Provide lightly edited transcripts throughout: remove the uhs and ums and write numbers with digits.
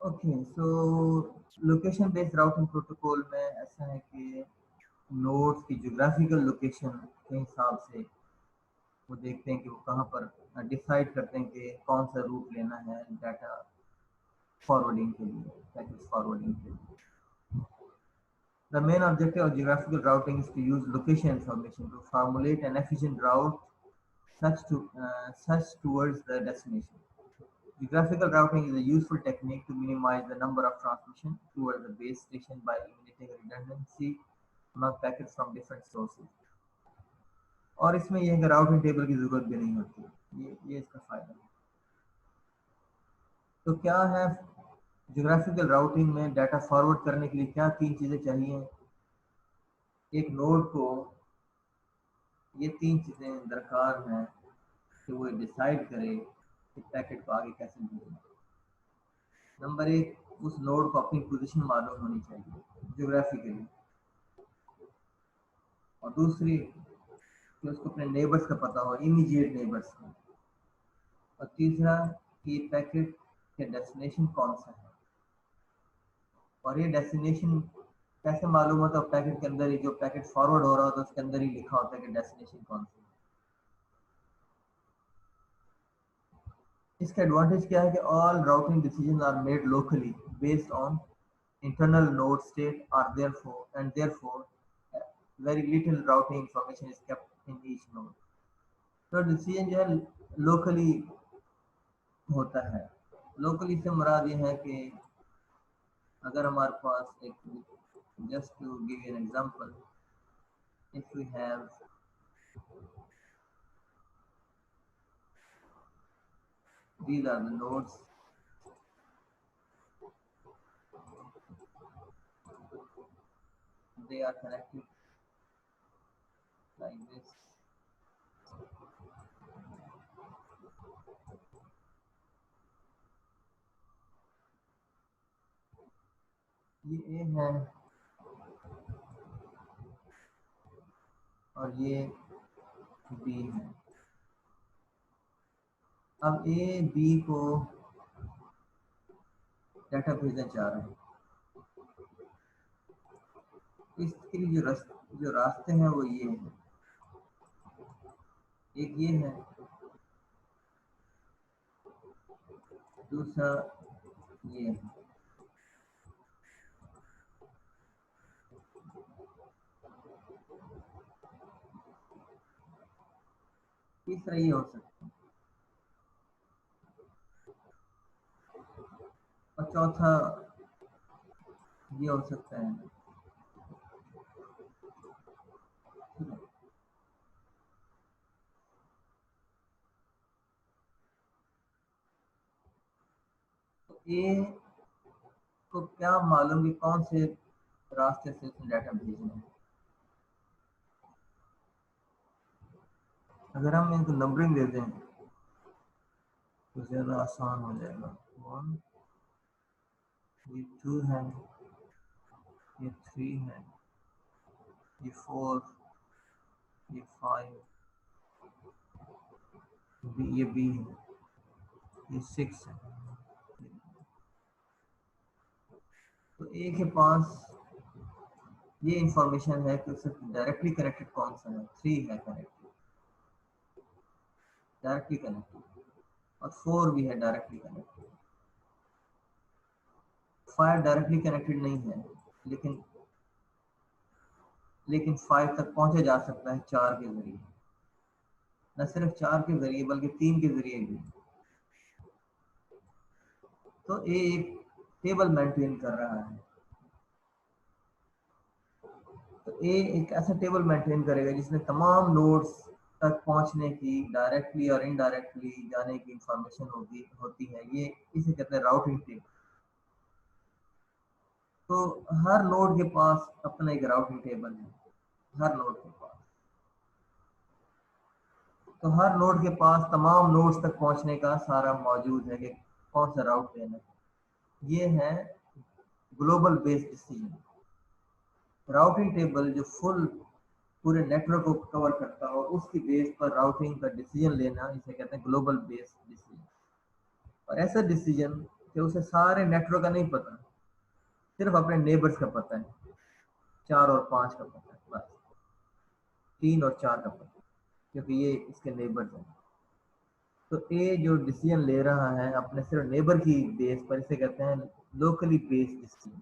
Okay, सो location based routing protocol में ऐसा है कि नोड्स की ज्योग्राफिकल लोकेशन के हिसाब से वो देखते हैं कि वो कहाँ पर डिसाइड करते हैं कि कौन सा रूट लेना है डाटा फॉरवर्डिंग के लिए, पैकेट फॉरवर्डिंग के लिए। The main objective of geographical routing is to use location information to formulate an efficient route such towards the destination. Geographical routing is a useful technique to minimize the number of transmission towards the base station by eliminating redundancy among packets from different sources. और इसमें यह है कि routing table की जरूरत भी नहीं होती। ये इसका फायदा है। तो क्या है ज्योग्राफिकल राउटिंग में डाटा फॉरवर्ड करने के लिए क्या तीन चीज़ें चाहिए। एक नोड को ये तीन चीज़ें दरकार हैं कि वो डिसाइड करे कि पैकेट को आगे कैसे भेजना। नंबर एक, उस नोड को अपनी पोजीशन मालूम होनी चाहिए ज्योग्राफिकली। और दूसरी कि उसको अपने नेबर्स का पता हो, इमीडिएट नेबर्स का। और तीसरा कि पैकेट के डेस्टिनेशन कौन सा है। और ये डेस्टिनेशन कैसे मालूम होता है, पैकेट के अंदर ही जो पैकेट फॉरवर्ड हो रहा होता है उसके अंदर ही लिखा होता है कि डेस्टिनेशन कौन सा है। इसका एडवांटेज क्या है कि all routing decision are made locally based on internal node state are therefore and therefore very little routing information is kept in each node. तो डिसीजन जो है लोकली होता है। लोकली से मुराद ये है कि अगर हमारे पास एक, just to give an example, if we have these are the nodes, they are connected like this। ये ए है और ये बी है। अब ए बी को डाटा भेजना चाह रहे हैं। इसके लिए जो रास्ते हैं वो ये हैं। एक ये है, दूसरा ये है। तीसरा ये हो सकता है और चौथा ये हो सकता है। तो ए को क्या मालूम कि कौन से रास्ते से उसने डाटा भेजना है। अगर हम इनको नंबरिंग दे दें तो ज़्यादा आसान हो जाएगा। 1, ये 2 है, ये 3 है, ये 4, ये 5, ये बी है, ये 6 है। तो ए के पास ये इंफॉर्मेशन है कि उससे डायरेक्टली कनेक्टेड कौन सा है। 3 है कनेक्टेड, डायरेक्टली कनेक्टेड, और 4 भी है डायरेक्टली कनेक्टेड। 5 डायरेक्टली कनेक्टेड नहीं है, लेकिन 5 तक पहुंचा जा सकता है 4 के जरिए। न सिर्फ 4 के जरिए बल्कि 3 के जरिए भी। तो ए एक टेबल मेंटेन कर रहा है। तो ए एक ऐसा टेबल मेंटेन करेगा जिसमें तमाम नोड्स तक पहुंचने की डायरेक्टली और इनडायरेक्टली जाने की इंफॉर्मेशन होती है। ये इसे कहते हैं राउटिंग टेबल। तो हर नोड के पास अपना एक राउटिंग टेबल है, हर नोड के पास। तो हर नोड के पास तमाम नोड्स तक पहुंचने का सारा मौजूद है कि कौन सा राउट लेना है। ये है global based decision. Routing table जो फुल पूरे नेटवर्क को कवर करता हो, उसकी बेस पर राउटिंग का डिसीजन लेना, इसे कहते हैं ग्लोबल बेस्ड डिसीजन। और ऐसा डिसीजन कि उसे सारे नेटवर्क का नहीं पता, सिर्फ अपने नेबर्स का पता है, 4 और 5 का पता है बस, 3 और 4 का पता है, क्योंकि ये इसके नेबर्स हैं। तो ए जो डिसीजन ले रहा है अपने सिर्फ नेबर की बेस पर, इसे कहते हैं लोकली बेस्ड डिसीजन।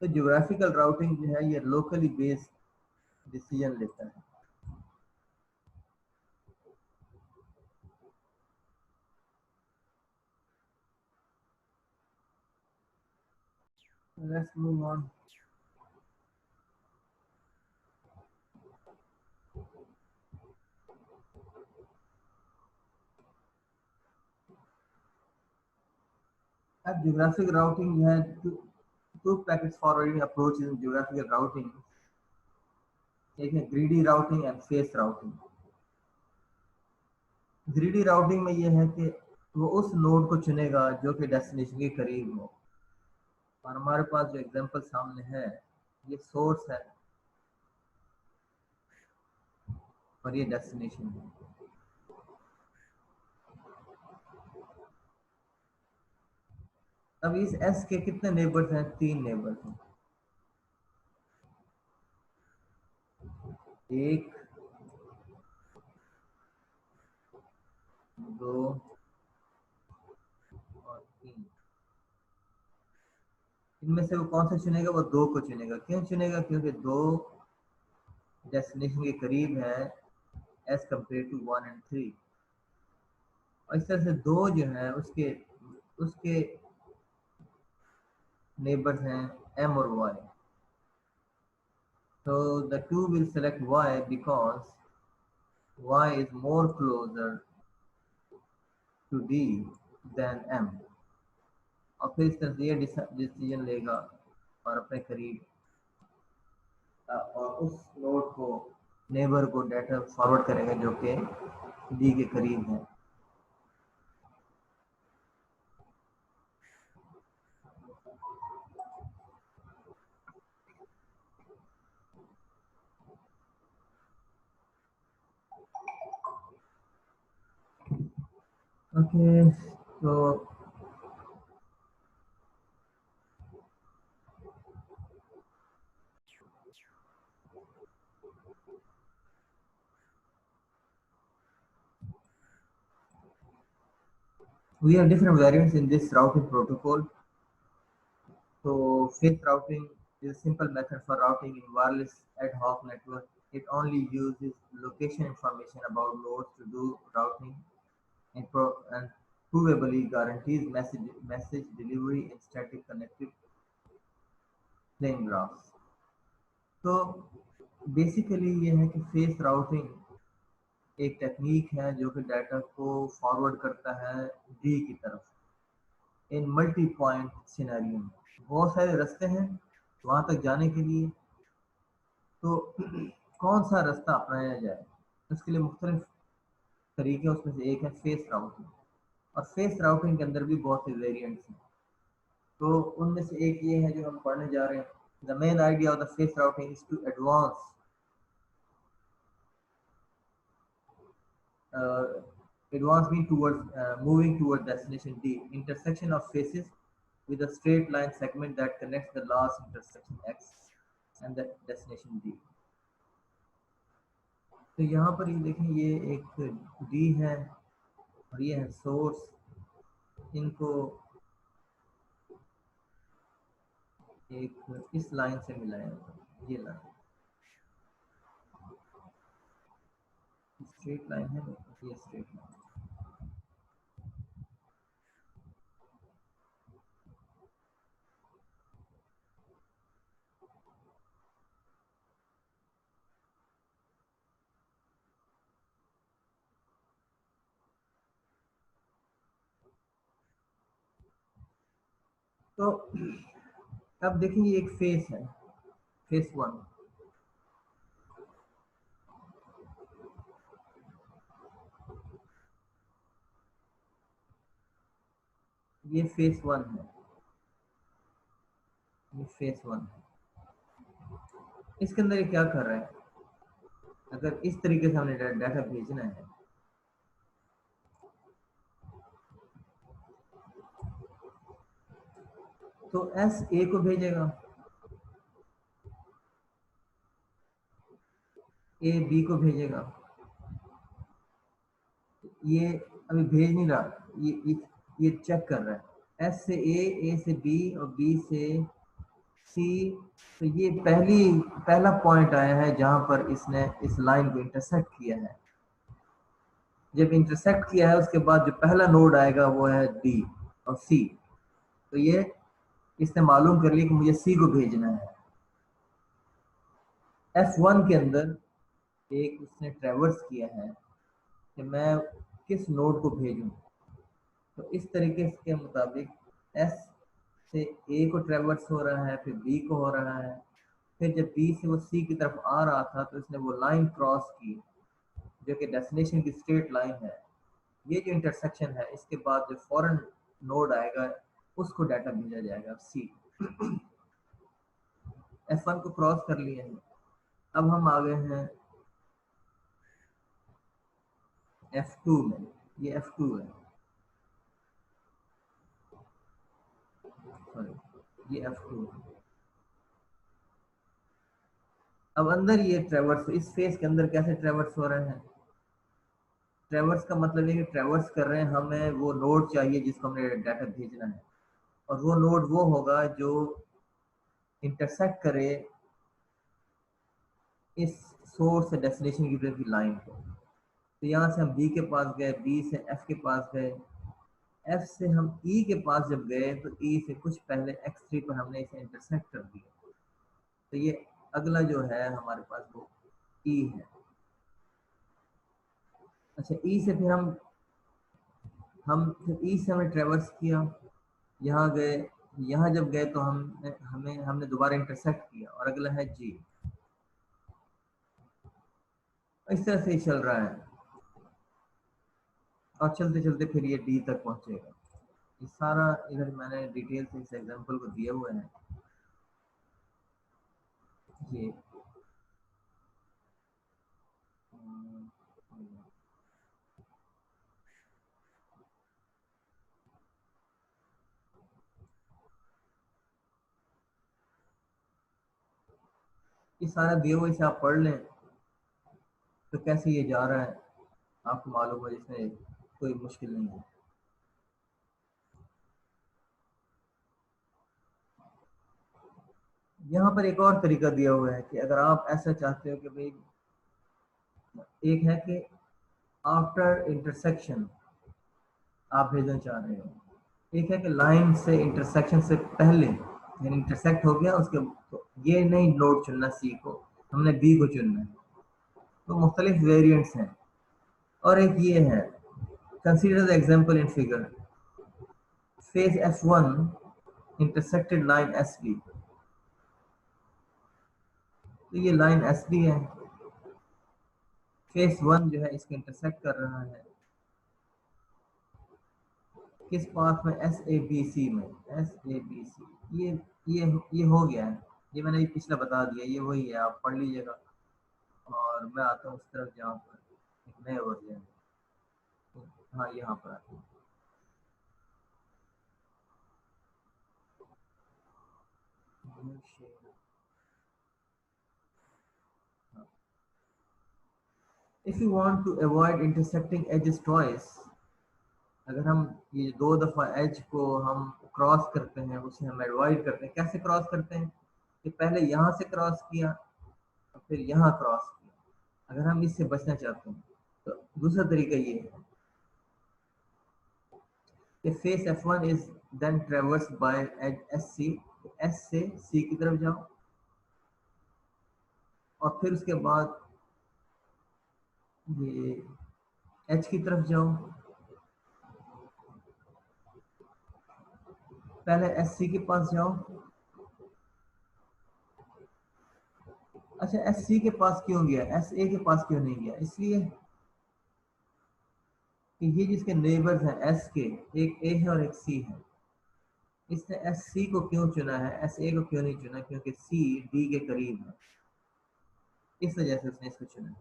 तो ज्योग्राफिकल राउटिंग जो है ये लोकली बेस्ड डिसीजन लेता है। Let's move on. अब ज्योग्राफिक राउटिंग जो है, two packets forwarding approach in geographical routing, एक है greedy routing and face routing. Greedy routing में ये है कि वो उस नोड को चुनेगा जो कि डेस्टिनेशन के करीब हो। और हमारे पास जो एग्जांपल सामने है, ये सोर्स है और ये डेस्टिनेशन है। अब इस एस के कितने नेबर्स हैं? 3 नेबर्स हैं, 1, 2 और 3। इनमें से वो कौन सा चुनेगा? वो 2 को चुनेगा। क्यों चुनेगा? क्योंकि 2 डेस्टिनेशन के करीब है एज कम्पेयर टू 1 और 3। और इस तरह से 2 जो है उसके उसके नेबर्स हैं m और y। So the 2 will select y because y is more closer to d than m। और फिर इस तरह से ये डिसीजन लेगा और अपने करीब और उस नोड को, नेबर को डाटा फॉरवर्ड करेगा जो कि डी के करीब है। ओके, तो we have different variants in this routing protocol. So phase routing is a simple method for routing in wireless ad hoc network. It only uses location information about nodes to do routing and provably guarantees message delivery in static connected plane graphs. तो basically ये है कि face routing एक technique है जो कि data को forward करता है डी की तरफ इन मल्टी पॉइंट सिनेरियो में। बहुत सारे रास्ते हैं वहां तक जाने के लिए, तो कौन सा रास्ता अपनाया जाए उसके लिए मुख्तलिफ तरीके, उसमें से एक है फेस राउटिंग। और फेस राउटिंग के अंदर भी बहुत से वेरिएंट्स हैं। तो उनमें से एक ये है जो हम पढ़ने जा रहे हैं। The main idea of the face routing is to advance advancing towards moving towards destination D, intersection of faces with a straight line segment that connects the last intersection X and the destination D। तो यहाँ पर ये देखें, ये एक D है और ये है सोर्स। इनको एक इस लाइन से मिलाया, ये लाइन स्ट्रेट लाइन है, ये स्ट्रेट लाइन। तो अब देखिए ये एक फेस है, फेस 1। ये फेस 1 है, ये फेस 1 है। इसके अंदर ये क्या कर रहा है? अगर इस तरीके से हमने डाटा भेजना है तो एस ए को भेजेगा, ए बी को भेजेगा। ये अभी भेज नहीं रहा, ये चेक कर रहा है। एस से ए से बी और बी से सी। तो ये पहला पॉइंट आया है जहां पर इसने इस लाइन को इंटरसेक्ट किया है। जब इंटरसेक्ट किया है उसके बाद जो पहला नोड आएगा वो है डी और सी। तो ये इसने मालूम कर लिया कि मुझे सी को भेजना है। F1 के अंदर एक उसने ट्रेवर्स किया है कि मैं किस नोड को भेजूं। तो इस तरीके के मुताबिक S से A को ट्रेवर्स हो रहा है, फिर B को हो रहा है, फिर जब B से वो C की तरफ आ रहा था तो इसने वो लाइन क्रॉस की जो कि डेस्टिनेशन की स्ट्रेट लाइन है। ये जो इंटरसेक्शन है इसके बाद जो फॉरन नोड आएगा उसको डाटा भेजा जाएगा C। F1 को क्रॉस कर लिए हैं। अब हम आ गए हैं F2 में। ये F2 है, सॉरी ये F2 है। अब अंदर ये ट्रेवर्स, इस फेस के अंदर कैसे ट्रेवर्स हो रहे हैं? ट्रेवर्स का मतलब है कि ट्रेवर्स कर रहे हैं, हमें वो नोड चाहिए जिसको हमने डाटा भेजना है, और वो नोड वो होगा जो इंटरसेक्ट करे इस सोर्स से डेस्टिनेशन की तरफ की लाइन को। तो यहाँ से हम बी के पास गए, बी से एफ के पास गए, एफ से हम ई के पास जब गए तो ई से कुछ पहले x3 पर हमने इसे इंटरसेक्ट कर दिया। तो ये अगला जो है हमारे पास वो ई है। अच्छा, ई से फिर हम फिर ई से हमने ट्रेवर्स किया, यहाँ गए, यहाँ जब गए तो हमने दोबारा इंटरसेक्ट किया, और अगला है जी। इस तरह से ही चल रहा है, और चलते चलते फिर ये डी तक पहुंचेगा। ये सारा इधर मैंने डिटेल से इस एग्जांपल को दिए हुए हैं। ये सारा दिए हुए से आप पढ़ लें तो कैसे ये जा रहा है आपको मालूम है, इसमें कोई मुश्किल नहीं है। यहाँ पर एक और तरीका दिया हुआ है कि अगर आप ऐसा चाहते हो कि भाई, एक है कि आफ्टर इंटरसेक्शन आप भेजना चाह रहे हो, एक है कि लाइन से इंटरसेक्शन से पहले, यानी इंटरसेक्ट हो गया उसके, तो ये नहीं नोड चुनना सी को, हमने बी को चुनना है। तो मुख्तलिफ वेरिएंट्स हैं। और एक ये है, consider the example in figure, phase F1 intersected line SB। तो ये लाइन SB है, फेज 1 जो है इसको इंटरसेक्ट कर रहा है किस पाथ में? SABC में। SABC ये हो गया है, ये मैंने पिछला बता दिया, ये वही है, आप पढ़ लीजिएगा। और मैं आता हूँ उस तरफ जहाँ पर एक नया वर्जन है। हाँ, यहाँ पर आता हूँ। If you want to avoid intersecting edges twice, अगर हम ये 2 दफा एज को हम क्रॉस करते हैं, उसे हम अवॉइड करते हैं। कैसे क्रॉस करते हैं? कि पहले यहाँ से क्रॉस किया और फिर यहाँ क्रॉस किया। अगर हम इससे बचना चाहते हैं तो दूसरा तरीका ये है कि face F1 is then traverse by edge SC। S से C की तरफ जाओ, और फिर उसके बाद ये H की तरफ जाओ। पहले SC के पास जाओ। अच्छा, SC के पास क्यों गया, SA के पास क्यों नहीं गया? इसलिए कि ये जिसके नेबर्स हैं S के, एक A है और एक C है। इसने SC को क्यों चुना है, SA को क्यों नहीं चुना? क्योंकि C D के करीब है, इस वजह से उसने इसको चुना।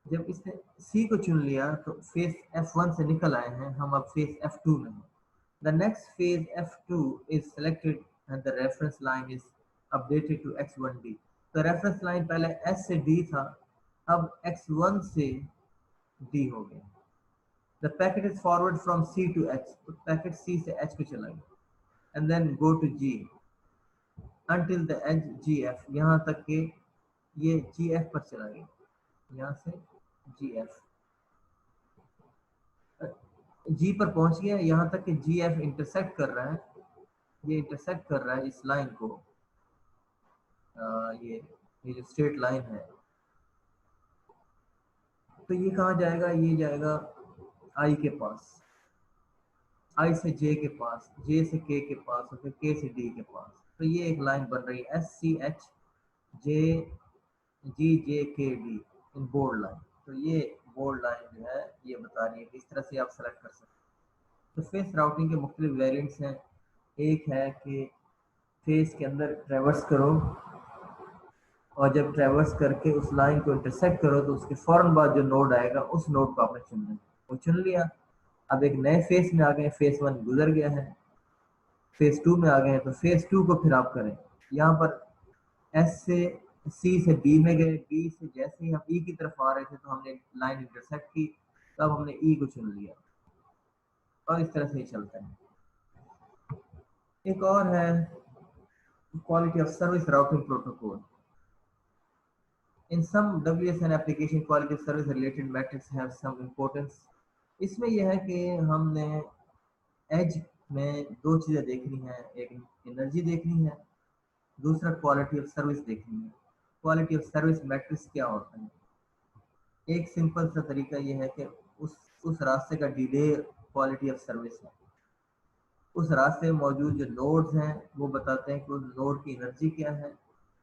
जब इसने C को चुन लिया तो फेस F1 से निकल आए हैं हम, अब फेस F2 में हैं। The next phase F2 is selected and the reference line is updated to X1D. तो रेफरेंस लाइन पहले S से D था, अब X1 से D हो गया. The packet is forward from C to H. तो पैकेट C से H पे चला गया. And then go to G until the edge GF. यहाँ तक के ये GF पर चला गया. यहाँ से GF. G पर पहुंच गया. यहाँ तक कि GF इंटरसेक्ट कर रहा है. ये इंटरसेक्ट कर रहा है इस लाइन को. ये जो स्ट्रेट लाइन है, तो ये कहाँ जाएगा? ये जाएगा I के पास, I से J के पास, J से K के पास और फिर K से D के पास. तो ये एक लाइन बन रही है SCH JGJKD इन बोर्ड लाइन. तो ये बोर्ड लाइन जो है ये बता रही है कि इस तरह से आप सेलेक्ट कर सकते हैं. तो फेस राउटिंग के मुख्तलिफ वेरिएंट्स हैं. एक है कि फेस के अंदर ट्रैवर्स करो और जब ट्रैवर्स करके उस लाइन को इंटरसेक्ट करो तो उसके फौरन बाद जो नोड आएगा उस नोड को आपने चुनना है. वो चुन लिया. अब एक नए फेस में आ गए. फेस 1 गुजर गया है, फेस 2 में आ गए हैं. तो फेस 2 को फिर आप करें. यहाँ पर S से C से B में गए. B से जैसे ही हम E की तरफ आ रहे थे तो हमने लाइन इंटरसेक्ट की, तब हमने E को चुन लिया और इस तरह से ही चलता है. एक और है quality of service routing protocol. In some WSN application, quality of service related metrics have some importance. इसमें यह है कि हमने एज में दो चीज़ें देखनी है. एक एनर्जी देखनी है, दूसरा क्वालिटी ऑफ सर्विस देखनी है. क्वालिटी ऑफ सर्विस मैट्रिक्स क्या होता है? एक सिंपल सा तरीका यह है कि उस रास्ते का डिले क्वालिटी ऑफ सर्विस है. उस रास्ते में मौजूद जो नोड्स हैं वो बताते हैं कि उस नोड की एनर्जी क्या है,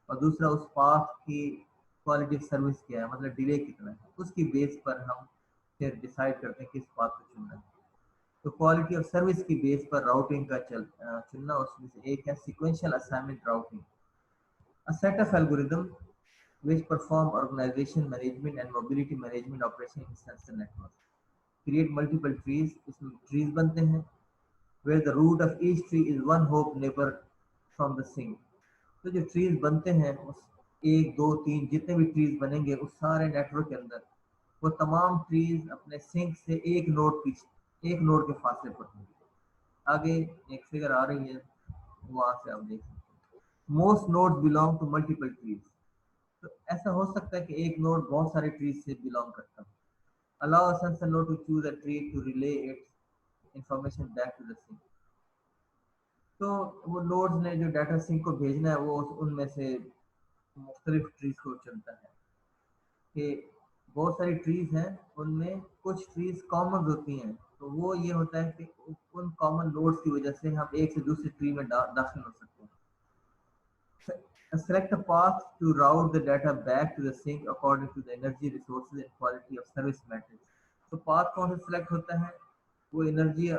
और दूसरा उस पाथ की क्वालिटी ऑफ सर्विस क्या है, मतलब डिले कितना है. उसकी बेस पर हम फिर डिसाइड करते हैं किस पाथ को चुनना है. तो क्वालिटी ऑफ सर्विस की बेस पर राउटिंग का चुनना, उसमें से एक है sequential assignment routing. A set of algorithm which perform organization management and mobility management operation in sensor network. Create multiple trees. इसमें trees बनते हैं where the root of each tree is one hop neighbor from the sink. तो जो trees बनते हैं उस 1 2 3 जितने भी trees बनेंगे उस सारे नेटवर्क के अंदर वो तमाम trees अपने सिंक से एक नोड के फासले पर होंगे. आगे एक फिगर आ रही है, वहां से आप देख सकते हैं. Most nodes belong to multiple trees. तो ऐसा हो सकता है कि एक नोड बहुत सारे ट्रीज से बिलोंग करता है. Allow a sensor node to choose a tree to relay its information back to the sink. तो वो नोड्स ने जो डाटा सिंक को भेजना है वो उनमें से मुख्तलिफ ट्रीज को चुनता है. कि बहुत सारी ट्रीज हैं, उनमें कुछ ट्रीज कॉमन होती हैं. तो वो ये होता है कि उन कॉमन नोड्स की वजह से हम एक से दूसरी ट्री में दाखिल हो सकते हैं. Select a path to route the data back to the sink according to the energy resources and quality of service matrix. तो पाथ कौन सा सिलेक्ट होता है? वो एनर्जी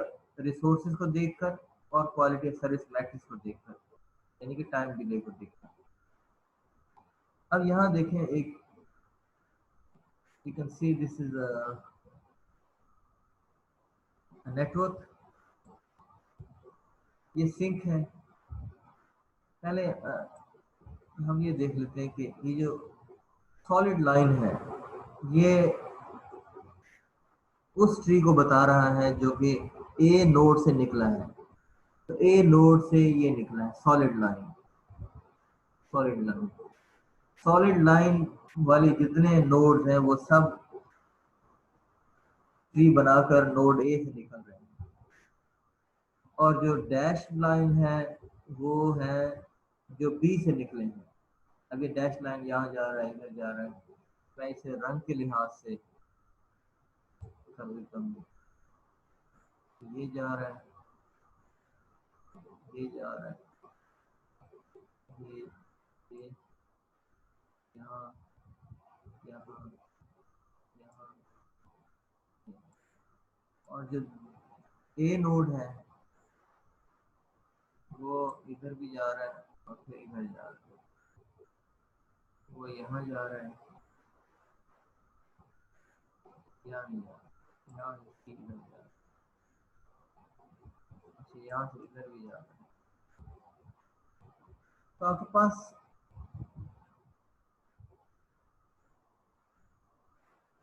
रिसोर्सेज को देखकर और क्वालिटी ऑफ सर्विस मैट्रिक्स को देखकर, यानी कि टाइम डिले को देखकर. अब यहाँ देखें एक, you can see this is a network. ये सिंक है. पहले हम ये देख लेते हैं कि ये जो सॉलिड लाइन है ये उस ट्री को बता रहा है जो कि ए नोड से निकला है. तो ए नोड से ये निकला है solid line. Solid line solid line वाली जितने नोड्स हैं वो सब ट्री बनाकर नोड ए से निकल रहे हैं. और जो डैश लाइन है वो है जो बी से निकले हैं. अब ये डैश लाइन यहाँ जा रहा है, इधर जा रहा है. मैं इसे रंग के लिहाज से कर देता हूँ. ये जा रहा है, ये जा रहा है, ये यहाँ यहाँ यहाँ. और जो ए नोड है वो इधर भी जा रहा है और फिर इधर जा रहा है. वो यहाँ जा रहा है, यहाँ नहीं जा रहा, यहाँ इधर जा रहा है. अच्छा यहाँ से इधर भी जा रहा है। तो आपके पास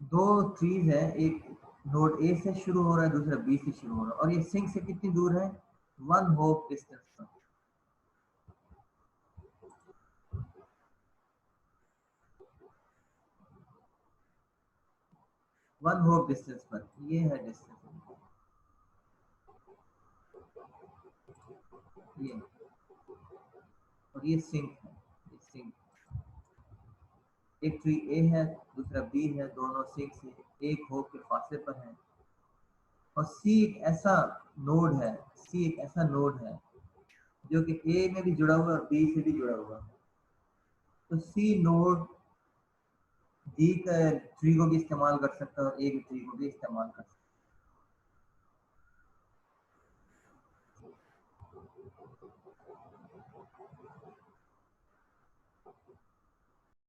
दो ट्रीज है, एक नोड ए से शुरू हो रहा है, दूसरा बी से शुरू हो रहा है, और ये सिंक से कितनी दूर है? वन होप डिस्टेंस पर। वन होप डिस्टेंस पर, ये है डिस्टेंस, ये, और ये सिंक है, ये सिंक। एक ट्री ए है, दूसरा बी है, दोनों सिंक से एक होप के फासले पर हैं। और सी एक ऐसा नोड है, सी एक ऐसा नोड है जो कि ए में भी जुड़ा हुआ है और बी से भी जुड़ा हुआ है। तो सी नोड डी का ट्री को भी इस्तेमाल कर सकता है और ए के ट्री को भी इस्तेमाल कर सकता है।